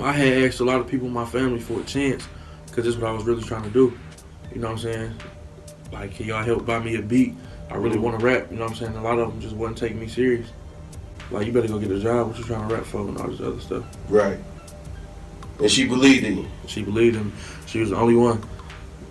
I had asked a lot of people in my family for a chance, because this is what I was really trying to do. You know what I'm saying? Like, can y'all help buy me a beat? I really want to rap, you know what I'm saying? A lot of them just wasn't taking me serious. Like, you better go get a job, what you trying to rap for, and all this other stuff. Right. And she believed in you. She believed in me. She was the only one.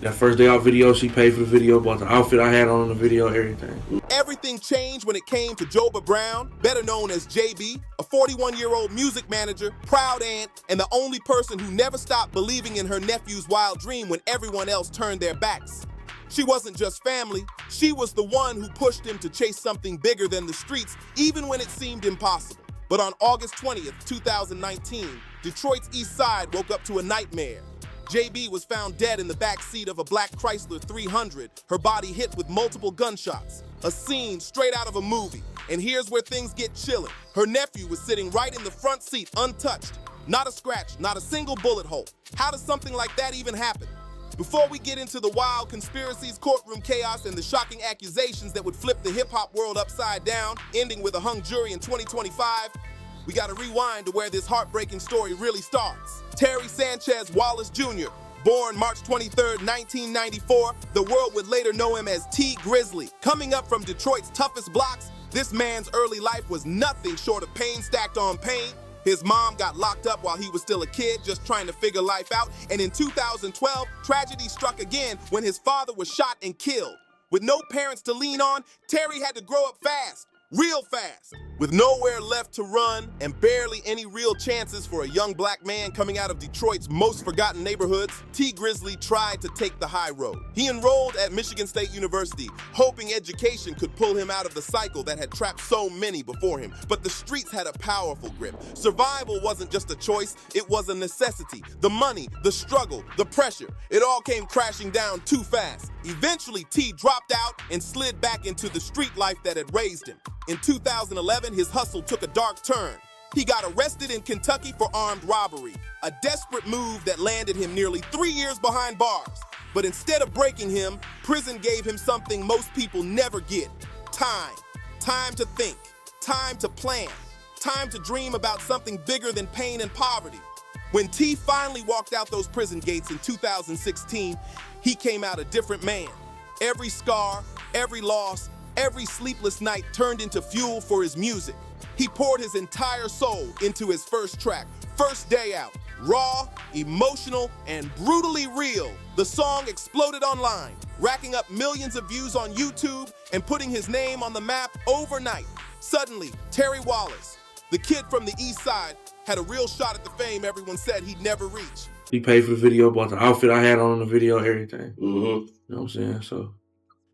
That first day out video, she paid for the video, bought the outfit I had on in the video, everything. Everything changed when it came to Joba Brown, better known as JB, a 41-year-old music manager, proud aunt, and the only person who never stopped believing in her nephew's wild dream when everyone else turned their backs. She wasn't just family, she was the one who pushed him to chase something bigger than the streets, even when it seemed impossible. But on August 20th, 2019, Detroit's East Side woke up to a nightmare. JB was found dead in the back seat of a black Chrysler 300, her body hit with multiple gunshots. A scene straight out of a movie. And here's where things get chilling. Her nephew was sitting right in the front seat, untouched. Not a scratch, not a single bullet hole. How does something like that even happen? Before we get into the wild conspiracies, courtroom chaos, and the shocking accusations that would flip the hip-hop world upside down, ending with a hung jury in 2025, we gotta rewind to where this heartbreaking story really starts. Terry Sanchez Wallace Jr., born March 23, 1994, the world would later know him as T Grizzly. Coming up from Detroit's toughest blocks, this man's early life was nothing short of pain stacked on pain. His mom got locked up while he was still a kid, just trying to figure life out. And in 2012, tragedy struck again when his father was shot and killed. With no parents to lean on, Terry had to grow up fast. Real fast. With nowhere left to run and barely any real chances for a young black man coming out of Detroit's most forgotten neighborhoods, T Grizzly tried to take the high road. He enrolled at Michigan State University, hoping education could pull him out of the cycle that had trapped so many before him. But the streets had a powerful grip. Survival wasn't just a choice, it was a necessity. The money, the struggle, the pressure, it all came crashing down too fast. Eventually, T dropped out and slid back into the street life that had raised him. In 2011, his hustle took a dark turn. He got arrested in Kentucky for armed robbery, a desperate move that landed him nearly 3 years behind bars. But instead of breaking him, prison gave him something most people never get: time. Time to think, time to plan, time to dream about something bigger than pain and poverty. When T finally walked out those prison gates in 2016, he came out a different man. Every scar, every loss, every sleepless night turned into fuel for his music. He poured his entire soul into his first track, First Day Out. Raw, emotional, and brutally real, the song exploded online, racking up millions of views on YouTube and putting his name on the map overnight. Suddenly, Terry Wallace, the kid from the East Side, had a real shot at the fame everyone said he'd never reach. He paid for the video, bought the outfit I had on in the video, everything. Mm-hmm. You know what I'm saying? So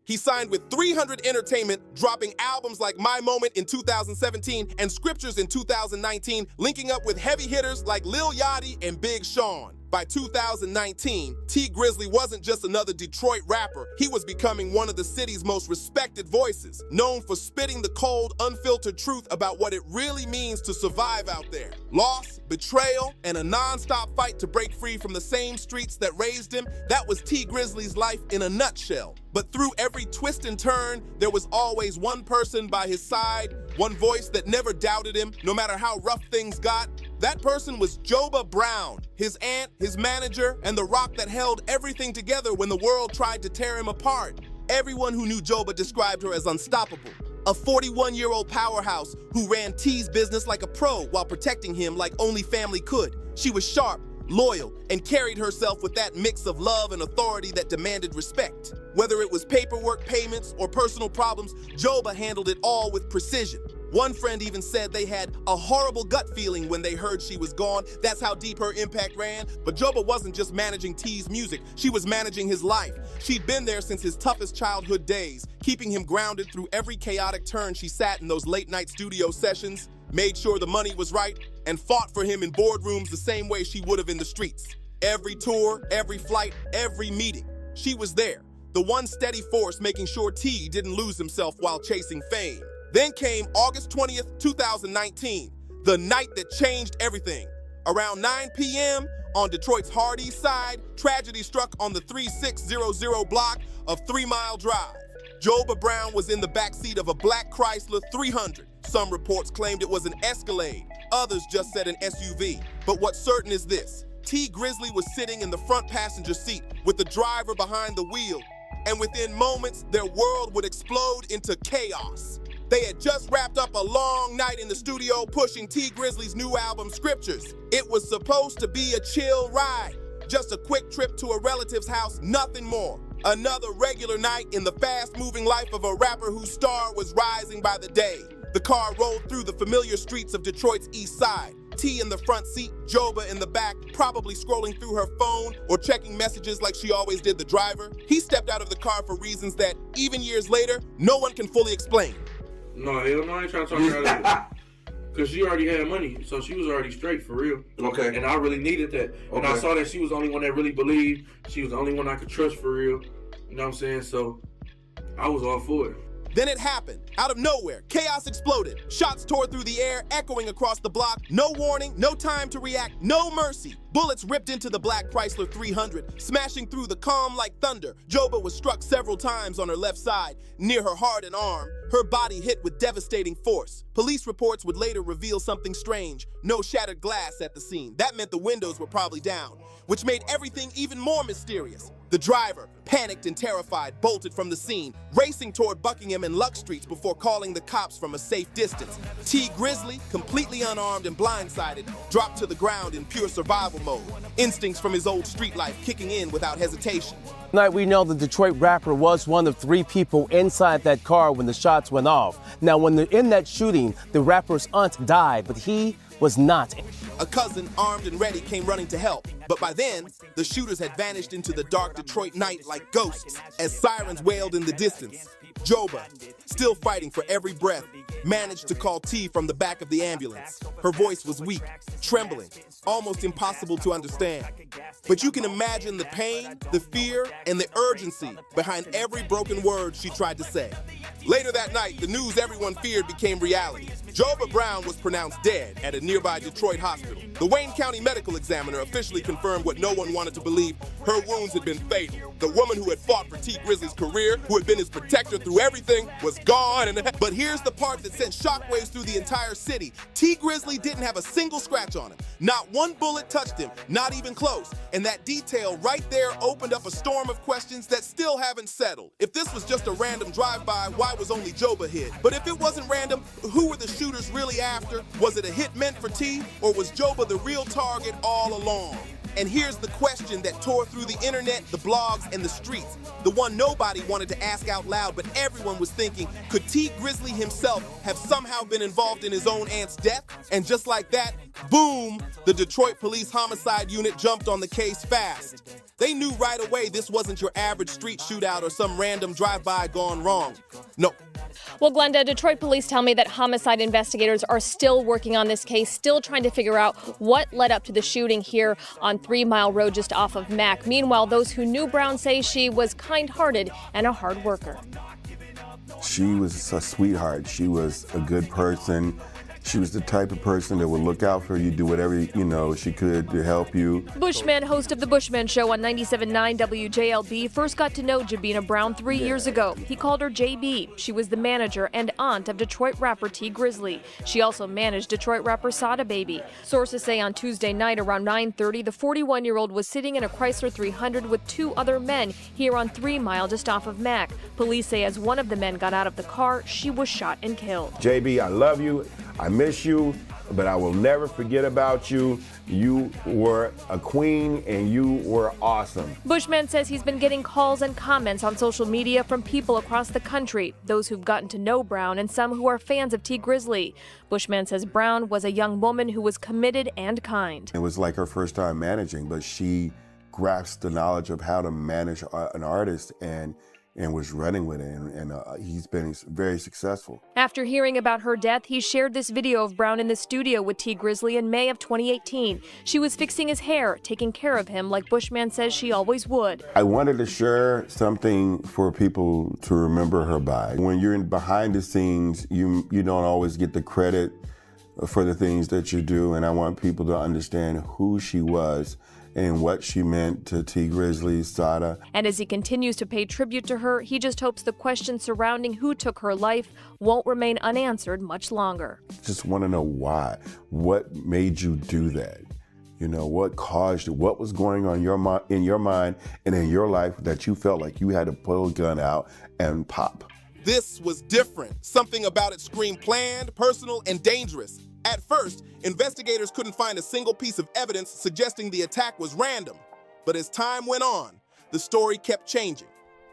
he signed with 300 Entertainment, dropping albums like My Moment in 2017 and Scriptures in 2019, linking up with heavy hitters like Lil Yachty and Big Sean. By 2019, T Grizzly wasn't just another Detroit rapper. He was becoming one of the city's most respected voices, known for spitting the cold, unfiltered truth about what it really means to survive out there. Loss, betrayal, and a non-stop fight to break free from the same streets that raised him, that was T Grizzly's life in a nutshell. But through every twist and turn, there was always one person by his side, one voice that never doubted him, no matter how rough things got. That person was Joba Brown, his aunt, his manager, and the rock that held everything together when the world tried to tear him apart. Everyone who knew Joba described her as unstoppable. A 41-year-old powerhouse who ran T's business like a pro while protecting him like only family could. She was sharp, loyal, and carried herself with that mix of love and authority that demanded respect. Whether it was paperwork, payments, or personal problems, Joba handled it all with precision. One friend even said they had a horrible gut feeling when they heard she was gone. That's how deep her impact ran. But Joba wasn't just managing T's music, she was managing his life. She'd been there since his toughest childhood days, keeping him grounded through every chaotic turn. She sat in those late-night studio sessions, made sure the money was right, and fought for him in boardrooms the same way she would have in the streets. Every tour, every flight, every meeting, she was there. The one steady force making sure T didn't lose himself while chasing fame. Then came August 20th, 2019, the night that changed everything. Around 9 p.m. on Detroit's Hard East Side, tragedy struck on the 3600 block of 3 Mile Drive. Joba Brown was in the backseat of a black Chrysler 300, Some reports claimed it was an Escalade, others just said an SUV. But what's certain is this: T. Grizzly was sitting in the front passenger seat with the driver behind the wheel, and within moments, their world would explode into chaos. They had just wrapped up a long night in the studio pushing T. Grizzly's new album, Scriptures. It was supposed to be a chill ride, just a quick trip to a relative's house, nothing more. Another regular night in the fast-moving life of a rapper whose star was rising by the day. The car rolled through the familiar streets of Detroit's East Side. T in the front seat, Joba in the back, probably scrolling through her phone or checking messages like she always did the driver. He stepped out of the car for reasons that, even years later, no one can fully explain. No, hell no, I ain't trying to talk her out of it. Because she already had money, so she was already straight for real. Okay. And I really needed that. And I saw that she was the only one that really believed. She was the only one I could trust for real. You know what I'm saying? So I was all for it. Then it happened. Out of nowhere, chaos exploded. Shots tore through the air, echoing across the block. No warning, no time to react, no mercy. Bullets ripped into the black Chrysler 300, smashing through the calm like thunder. Joba was struck several times on her left side, near her heart and arm. Her body hit with devastating force. Police reports would later reveal something strange. No shattered glass at the scene. That meant the windows were probably down, which made everything even more mysterious. The driver, panicked and terrified, bolted from the scene, racing toward Buckingham and Luck Streets before calling the cops from a safe distance. T. Grizzly, completely unarmed and blindsided, dropped to the ground in pure survival mode. Instincts from his old street life kicking in without hesitation. Tonight, we know the Detroit rapper was one of 3 people inside that car when the shots went off. Now, in that shooting, the rapper's aunt died, but he was not. A cousin, armed and ready, came running to help. But by then, the shooters had vanished into the dark Detroit night like ghosts as sirens wailed in the distance. Joba, still fighting for every breath, managed to call T from the back of the ambulance. Her voice was weak, trembling, almost impossible to understand. But you can imagine the pain, the fear, and the urgency behind every broken word she tried to say. Later that night, the news everyone feared became reality. Joba Brown was pronounced dead at a nearby Detroit hospital. The Wayne County medical examiner officially confirmed what no one wanted to believe: her wounds had been fatal. The woman who had fought for T. Grizzly's career, who had been his protector through everything, was gone. But here's the part that sent shockwaves through the entire city. T. Grizzly didn't have a single scratch on him. Not one bullet touched him, not even close. And that detail right there opened up a storm of questions that still haven't settled. If this was just a random drive-by, why was only Joba hit? But if it wasn't random, who were the shooters really after? Was it a hit meant for T, or was Joba the real target all along? And here's the question that tore through the internet, the blogs, and the streets. The one nobody wanted to ask out loud, but everyone was thinking, could T. Grizzly himself have somehow been involved in his own aunt's death? And just like that, boom, the Detroit Police Homicide Unit jumped on the case fast. They knew right away this wasn't your average street shootout or some random drive-by gone wrong. No. Well, Glenda, Detroit police tell me that homicide investigators are still working on this case, still trying to figure out what led up to the shooting here on 3 Mile Road just off of Mack. Meanwhile, those who knew Brown say she was kind-hearted and a hard worker. She was a sweetheart. She was a good person. She was the type of person that would look out for you, do whatever, she could to help you. Bushman, host of The Bushman Show on 97.9 WJLB, first got to know Jabina Brown 3 years ago. He called her JB. She was the manager and aunt of Detroit rapper T. Grizzly. She also managed Detroit rapper Sada Baby. Sources say on Tuesday night around 9:30, the 41-year-old was sitting in a Chrysler 300 with 2 other men here on 3 Mile just off of Mack. Police say as one of the men got out of the car, she was shot and killed. JB, I love you. I miss you, but I will never forget about you. You were a queen and you were awesome. Bushman says he's been getting calls and comments on social media from people across the country, those who've gotten to know Brown and some who are fans of T. Grizzly. Bushman says Brown was a young woman who was committed and kind. It was like her first time managing, but she grasped the knowledge of how to manage an artist and was running with it, and he's been very successful. After hearing about her death, he shared this video of Brown in the studio with T. Grizzly in May of 2018. She was fixing his hair, taking care of him like Bushman says she always would. I wanted to share something for people to remember her by. When you're behind the scenes, you don't always get the credit for the things that you do, and I want people to understand who she was and what she meant to T. Grizzly, Sada. And as he continues to pay tribute to her, he just hopes the questions surrounding who took her life won't remain unanswered much longer. Just want to know why. What made you do that? You know, what caused it? What was going on in your mind and in your life that you felt like you had to pull a gun out and pop? This was different. Something about it screamed planned, personal, and dangerous. At first, investigators couldn't find a single piece of evidence suggesting the attack was random. But as time went on, the story kept changing.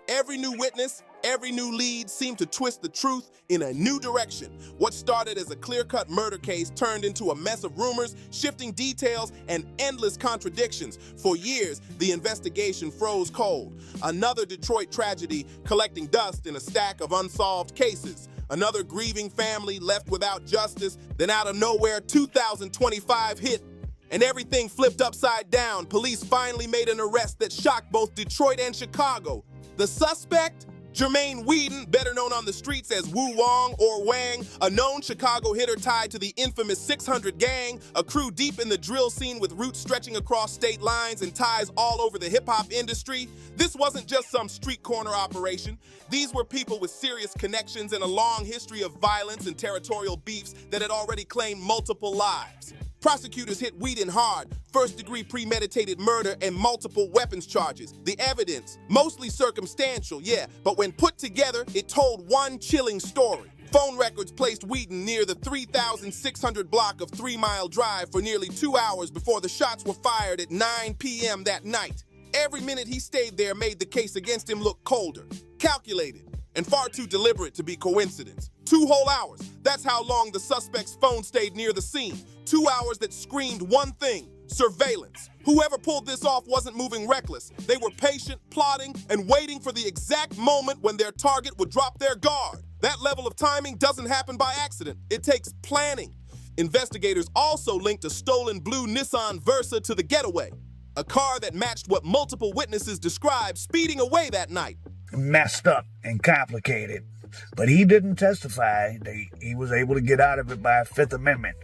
Every new witness, every new lead seemed to twist the truth in a new direction. What started as a clear-cut murder case turned into a mess of rumors, shifting details, and endless contradictions. For years, the investigation froze cold. Another Detroit tragedy collecting dust in a stack of unsolved cases. Another grieving family left without justice. Then out of nowhere, 2025 hit, and everything flipped upside down. Police finally made an arrest that shocked both Detroit and Chicago. The suspect? Jermaine Whedon, better known on the streets as Woo Wong or Wang, a known Chicago hitter tied to the infamous 600 gang, a crew deep in the drill scene with roots stretching across state lines and ties all over the hip-hop industry. This wasn't just some street corner operation. These were people with serious connections and a long history of violence and territorial beefs that had already claimed multiple lives. Prosecutors hit Whedon hard, first-degree premeditated murder and multiple weapons charges. The evidence, mostly circumstantial, yeah, but when put together, it told one chilling story. Phone records placed Whedon near the 3,600 block of 3 Mile Drive for nearly 2 hours before the shots were fired at 9 p.m. that night. Every minute he stayed there made the case against him look colder, calculated, and far too deliberate to be coincidence. 2 whole hours. That's how long the suspect's phone stayed near the scene. 2 hours that screamed one thing: surveillance. Whoever pulled this off wasn't moving reckless. They were patient, plotting, and waiting for the exact moment when their target would drop their guard. That level of timing doesn't happen by accident. It takes planning. Investigators also linked a stolen blue Nissan Versa to the getaway, a car that matched what multiple witnesses described speeding away that night. Messed up and complicated, but he didn't testify. He was able to get out of it by Fifth Amendment.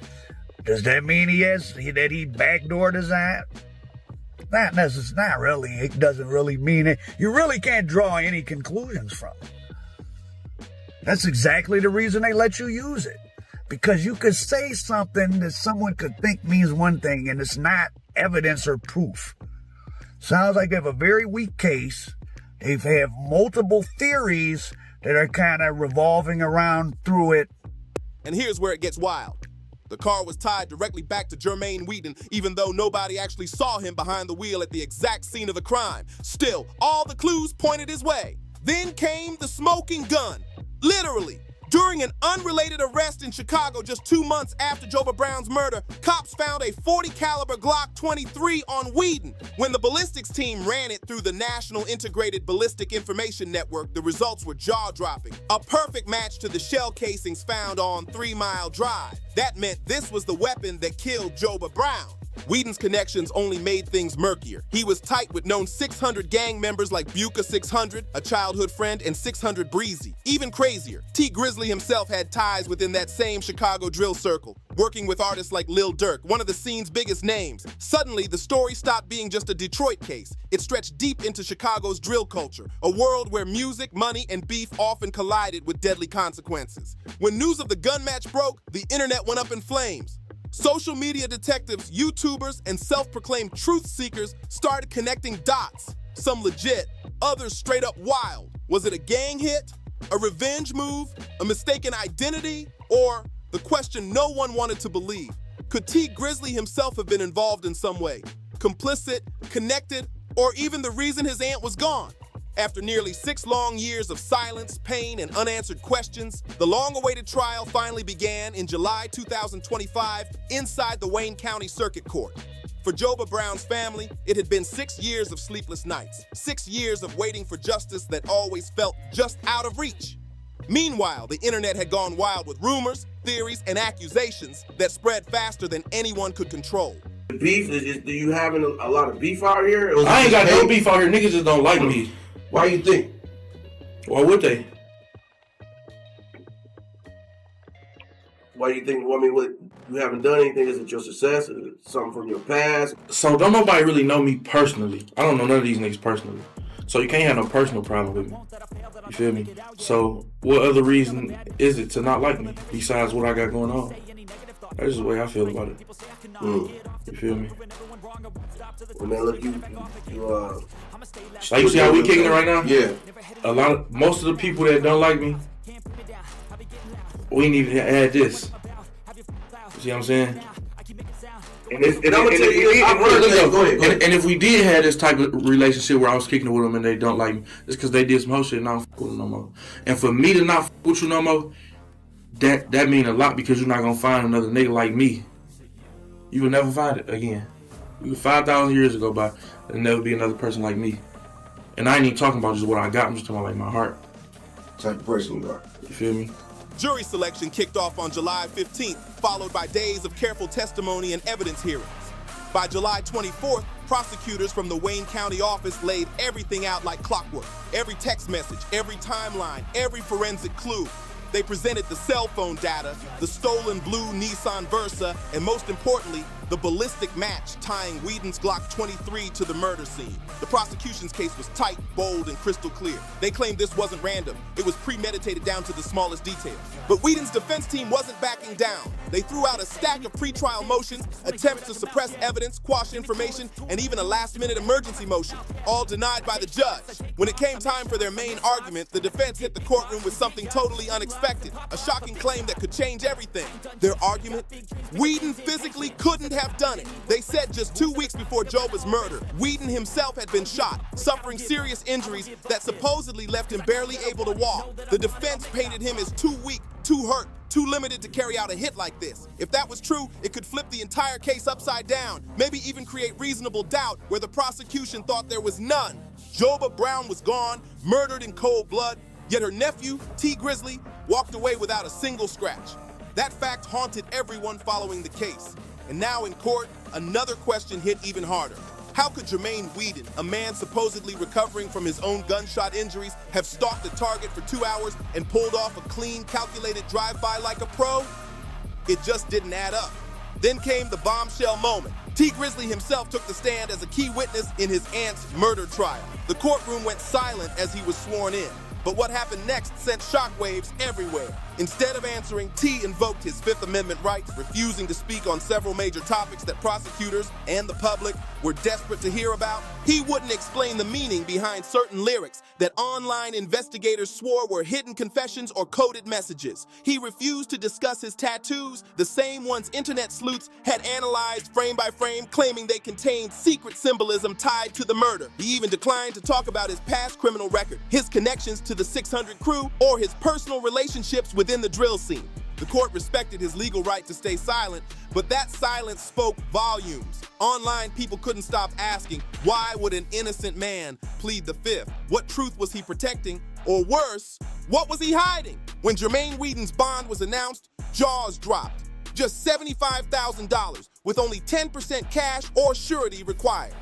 Does that mean that he backdoored his act? Not necessarily. Not really. It doesn't really mean it. You really can't draw any conclusions from it. That's exactly the reason they let you use it, because you could say something that someone could think means one thing, and it's not evidence or proof. Sounds like they have a very weak case. They have multiple theories that are kind of revolving around through it. And here's where it gets wild. The car was tied directly back to Jermaine Whedon, even though nobody actually saw him behind the wheel at the exact scene of the crime. Still, all the clues pointed his way. Then came the smoking gun. Literally. During an unrelated arrest in Chicago just 2 months after Joba Brown's murder, cops found a .40 caliber Glock 23 on Whedon. When the ballistics team ran it through the National Integrated Ballistic Information Network, the results were jaw-dropping. A perfect match to the shell casings found on 3 Mile Drive. That meant this was the weapon that killed Joba Brown. Whedon's connections only made things murkier. He was tight with known 600 gang members like Buka 600, a childhood friend, and 600 Breezy. Even crazier, T. Grizzly himself had ties within that same Chicago drill circle, working with artists like Lil Durk, one of the scene's biggest names. Suddenly, the story stopped being just a Detroit case. It stretched deep into Chicago's drill culture, a world where music, money, and beef often collided with deadly consequences. When news of the gun match broke, the internet went up in flames. Social media detectives, YouTubers, and self-proclaimed truth seekers started connecting dots. Some legit, others straight up wild. Was it a gang hit? A revenge move? A mistaken identity? Or the question no one wanted to believe: could T. Grizzly himself have been involved in some way? Complicit, connected, or even the reason his aunt was gone? After nearly 6 long years of silence, pain, and unanswered questions, the long-awaited trial finally began in July 2025 inside the Wayne County Circuit Court. For Joba Brown's family, it had been 6 years of sleepless nights, 6 years of waiting for justice that always felt just out of reach. Meanwhile, the internet had gone wild with rumors, theories, and accusations that spread faster than anyone could control. The beef do you having a lot of beef out here? I ain't got no beef out here. Niggas just don't like me. Why you think? Why would they? Why do you think? I mean, You haven't done anything? Is it your success? Is it something from your past? So don't nobody really know me personally. I don't know none of these niggas personally. So you can't have no personal problem with me. You feel me? So what other reason is it to not like me besides what I got going on? That's just the way I feel about it. You feel me? Well, man, look, Like you see how we kicking it right now? Yeah. Most of the people that don't like me, we ain't even had this. You see what I'm saying? And I'm gonna tell you, go ahead. And if we did have this type of relationship where I was kicking it with them and they don't like me, it's because they did some whole shit and I don't fuck with them no more. And for me to not fuck with you no more, that mean a lot because you're not gonna find another nigga like me. You will never find it again. 5,000 years ago by, there'll never be another person like me. And I ain't even talking about just what I got, I'm just talking about like my heart. Type of person you are. You feel me? Jury selection kicked off on July 15th, followed by days of careful testimony and evidence hearings. By July 24th, prosecutors from the Wayne County office laid everything out like clockwork. Every text message, every timeline, every forensic clue. They presented the cell phone data, the stolen blue Nissan Versa, and most importantly, the ballistic match tying Whedon's Glock 23 to the murder scene. The prosecution's case was tight, bold, and crystal clear. They claimed this wasn't random. It was premeditated down to the smallest details. But Whedon's defense team wasn't backing down. They threw out a stack of pretrial motions, attempts to suppress evidence, quash information, and even a last-minute emergency motion, all denied by the judge. When it came time for their main argument, the defense hit the courtroom with something totally unexpected, a shocking claim that could change everything. Their argument? Whedon physically couldn't have done it. They said just 2 weeks before Joba's murder, Whedon himself had been shot, suffering serious injuries that supposedly left him barely able to walk. The defense painted him as too weak, too hurt, too limited to carry out a hit like this. If that was true, it could flip the entire case upside down, maybe even create reasonable doubt where the prosecution thought there was none. Joba Brown was gone, murdered in cold blood, yet her nephew, T. Grizzly, walked away without a single scratch. That fact haunted everyone following the case. And now in court, another question hit even harder. How could Jermaine Whedon, a man supposedly recovering from his own gunshot injuries, have stalked a target for 2 hours and pulled off a clean, calculated drive-by like a pro? It just didn't add up. Then came the bombshell moment. T. Grizzly himself took the stand as a key witness in his aunt's murder trial. The courtroom went silent as he was sworn in. But what happened next sent shockwaves everywhere. Instead of answering, T invoked his Fifth Amendment rights, refusing to speak on several major topics that prosecutors and the public were desperate to hear about. He wouldn't explain the meaning behind certain lyrics that online investigators swore were hidden confessions or coded messages. He refused to discuss his tattoos, the same ones internet sleuths had analyzed frame by frame, claiming they contained secret symbolism tied to the murder. He even declined to talk about his past criminal record, his connections to the 600 crew, or his personal relationships within the drill scene. The court respected his legal right to stay silent, but that silence spoke volumes. Online, people couldn't stop asking, why would an innocent man plead the fifth? What truth was he protecting? Or worse, what was he hiding? When Jermaine Whedon's bond was announced, jaws dropped. Just $75,000, with only 10% cash or surety required.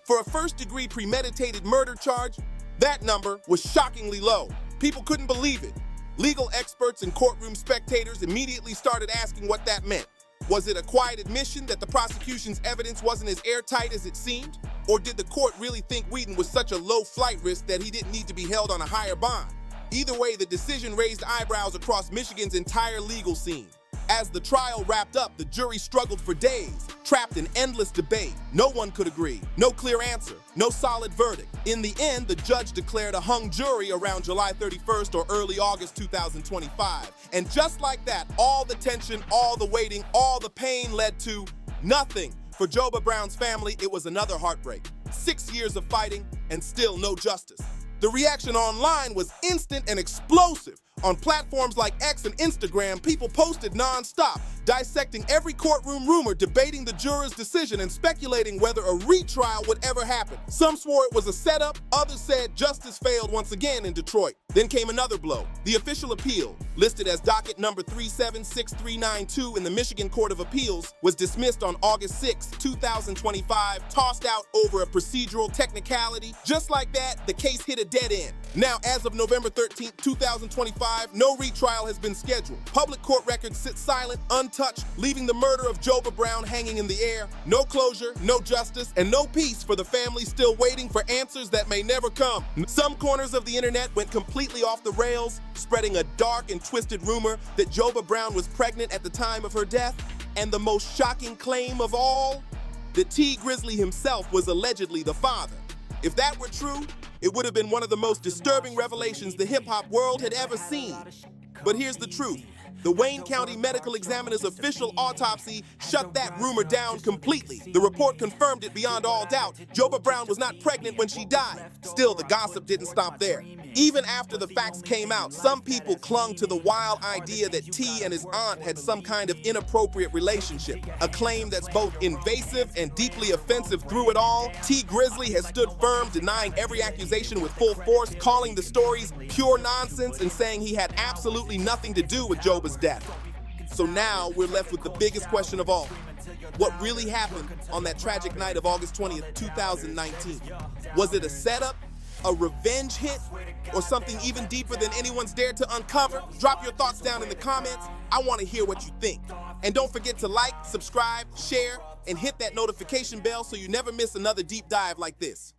For a first-degree premeditated murder charge, that number was shockingly low. People couldn't believe it. Legal experts and courtroom spectators immediately started asking what that meant. Was it a quiet admission that the prosecution's evidence wasn't as airtight as it seemed? Or did the court really think Whedon was such a low flight risk that he didn't need to be held on a higher bond? Either way, the decision raised eyebrows across Michigan's entire legal scene. As the trial wrapped up, the jury struggled for days, trapped in endless debate. No one could agree, no clear answer, no solid verdict. In the end, the judge declared a hung jury around July 31st or early August 2025. And just like that, all the tension, all the waiting, all the pain led to nothing. For Joba Brown's family, it was another heartbreak. 6 years of fighting and still no justice. The reaction online was instant and explosive. On platforms like X and Instagram, people posted non-stop, dissecting every courtroom rumor, debating the juror's decision, and speculating whether a retrial would ever happen. Some swore it was a setup, others said justice failed once again in Detroit. Then came another blow. The official appeal, listed as docket number 376392 in the Michigan Court of Appeals, was dismissed on August 6, 2025, tossed out over a procedural technicality. Just like that, the case hit a dead end. Now, as of November 13, 2025, no retrial has been scheduled. Public court records sit silent, untouched, leaving the murder of Joba Brown hanging in the air. No closure, no justice, and no peace for the family still waiting for answers that may never come. Some corners of the internet went completely off the rails, spreading a dark and twisted rumor that Joba Brown was pregnant at the time of her death. And the most shocking claim of all, that T. Grizzly himself was allegedly the father. If that were true, it would have been one of the most disturbing revelations the hip-hop world had ever seen. But here's the truth. The Wayne County Medical Examiner's official autopsy shut that rumor down completely. The report confirmed it beyond all doubt. Joba Brown was not pregnant when she died. Still, the gossip didn't stop there. Even after the facts came out, some people clung to the wild idea that T and his aunt had some kind of inappropriate relationship, a claim that's both invasive and deeply offensive through it all. T. Grizzly has stood firm, denying every accusation with full force, calling the stories pure nonsense and saying he had absolutely nothing to do with Joba's death. So now we're left with the biggest question of all. What really happened on that tragic night of August 20th, 2019? Was it a setup, a revenge hit, or something even deeper than anyone's dared to uncover? Drop your thoughts down in the comments. I want to hear what you think. And don't forget to like, subscribe, share, and hit that notification bell so you never miss another deep dive like this.